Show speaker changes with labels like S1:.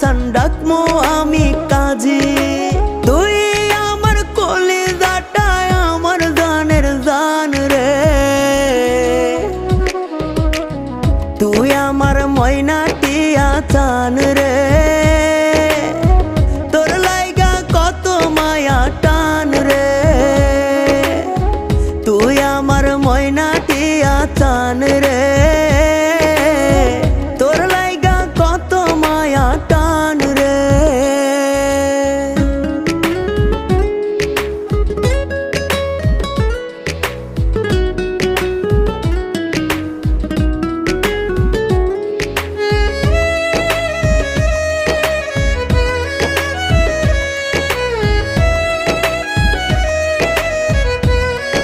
S1: চান ডাকমো আমি কাজী। তুই আমার কলিজাটা আমার জানের জান রে, তুই আমার ময়না টিয়া চান রে।